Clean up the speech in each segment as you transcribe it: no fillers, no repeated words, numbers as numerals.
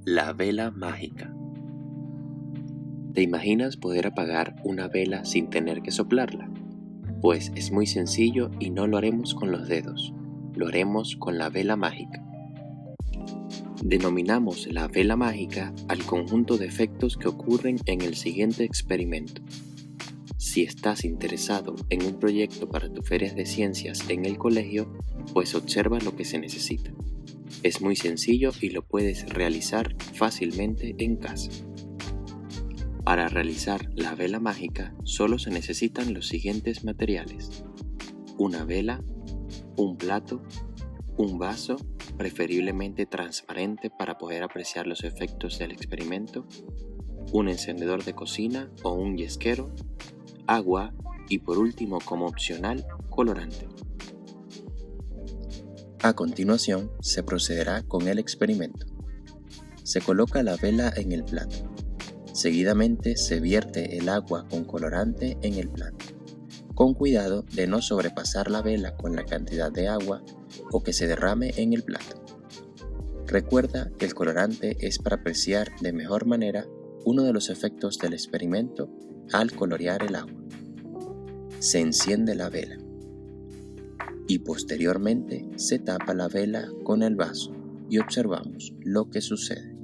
La vela mágica. ¿Te imaginas poder apagar una vela sin tener que soplarla? Pues es muy sencillo y no lo haremos con los dedos, lo haremos con la vela mágica. Denominamos la vela mágica al conjunto de efectos que ocurren en el siguiente experimento. Si estás interesado en un proyecto para tus ferias de ciencias en el colegio, pues observa lo que se necesita. Es muy sencillo y lo puedes realizar fácilmente en casa. Para realizar la vela mágica solo se necesitan los siguientes materiales: una vela, un plato, un vaso, preferiblemente transparente para poder apreciar los efectos del experimento, un encendedor de cocina o un yesquero, agua y por último, como opcional, colorante. A continuación, se procederá con el experimento. Se coloca la vela en el plato. Seguidamente se vierte el agua con colorante en el plato, con cuidado de no sobrepasar la vela con la cantidad de agua o que se derrame en el plato. Recuerda que el colorante es para apreciar de mejor manera uno de los efectos del experimento al colorear el agua. Se enciende la vela y posteriormente se tapa la vela con el vaso y observamos lo que sucede.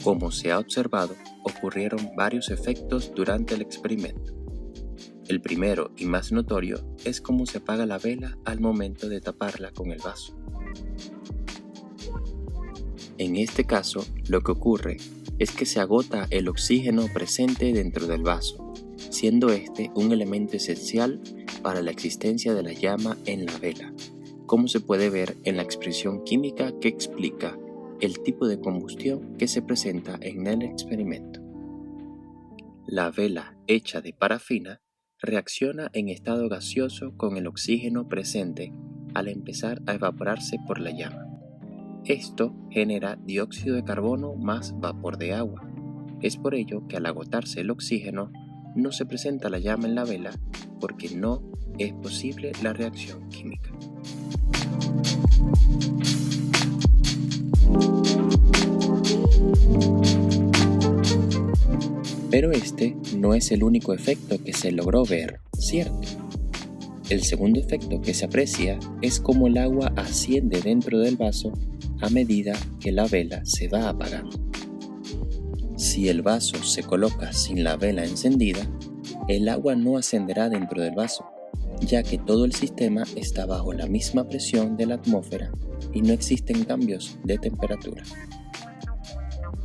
Como se ha observado, ocurrieron varios efectos durante el experimento. El primero y más notorio es cómo se apaga la vela al momento de taparla con el vaso. En este caso, lo que ocurre es que se agota el oxígeno presente dentro del vaso, siendo este un elemento esencial para la existencia de la llama en la vela, como se puede ver en la expresión química que explica el tipo de combustión que se presenta en el experimento. La vela hecha de parafina reacciona en estado gaseoso con el oxígeno presente al empezar a evaporarse por la llama. Esto genera dióxido de carbono más vapor de agua. Es por ello que al agotarse el oxígeno no se presenta la llama en la vela porque no es posible la reacción química. Pero este no es el único efecto que se logró ver, ¿cierto? El segundo efecto que se aprecia es cómo el agua asciende dentro del vaso a medida que la vela se va apagando. Si el vaso se coloca sin la vela encendida, el agua no ascenderá dentro del vaso, ya que todo el sistema está bajo la misma presión de la atmósfera y no existen cambios de temperatura.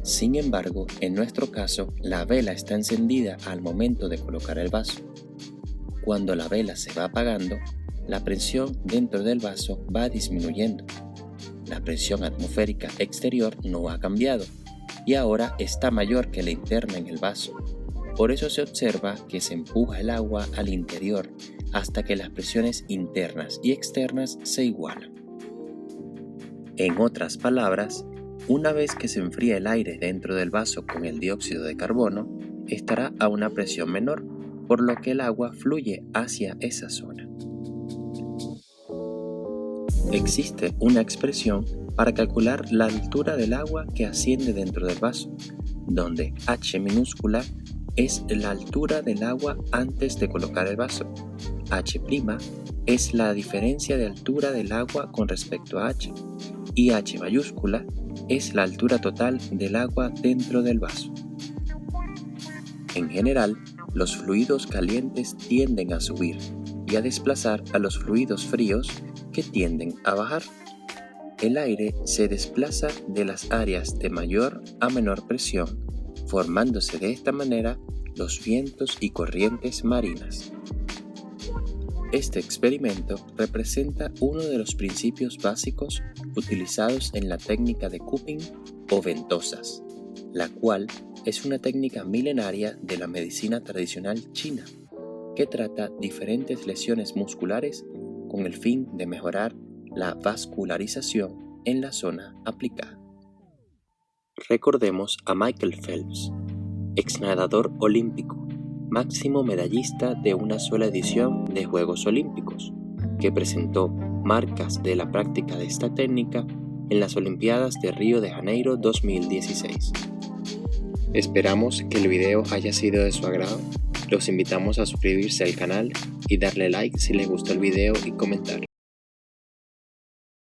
Sin embargo, en nuestro caso, la vela está encendida al momento de colocar el vaso. Cuando la vela se va apagando, la presión dentro del vaso va disminuyendo. La presión atmosférica exterior no ha cambiado y ahora está mayor que la interna en el vaso. Por eso se observa que se empuja el agua al interior hasta que las presiones internas y externas se igualan. En otras palabras, una vez que se enfría el aire dentro del vaso con el dióxido de carbono, estará a una presión menor, por lo que el agua fluye hacia esa zona. Existe una expresión para calcular la altura del agua que asciende dentro del vaso, donde H minúscula es la altura del agua antes de colocar el vaso. H' es la diferencia de altura del agua con respecto a H, y H mayúscula es la altura total del agua dentro del vaso. En general, los fluidos calientes tienden a subir y a desplazar a los fluidos fríos que tienden a bajar. El aire se desplaza de las áreas de mayor a menor presión, formándose de esta manera los vientos y corrientes marinas. Este experimento representa uno de los principios básicos utilizados en la técnica de cupping o ventosas, la cual es una técnica milenaria de la medicina tradicional china que trata diferentes lesiones musculares con el fin de mejorar la vascularización en la zona aplicada. Recordemos a Michael Phelps, exnadador olímpico, máximo medallista de una sola edición de Juegos Olímpicos, que presentó marcas de la práctica de esta técnica en las Olimpiadas de Río de Janeiro 2016. Esperamos que el video haya sido de su agrado. Los invitamos a suscribirse al canal y darle like si les gustó el video y comentar.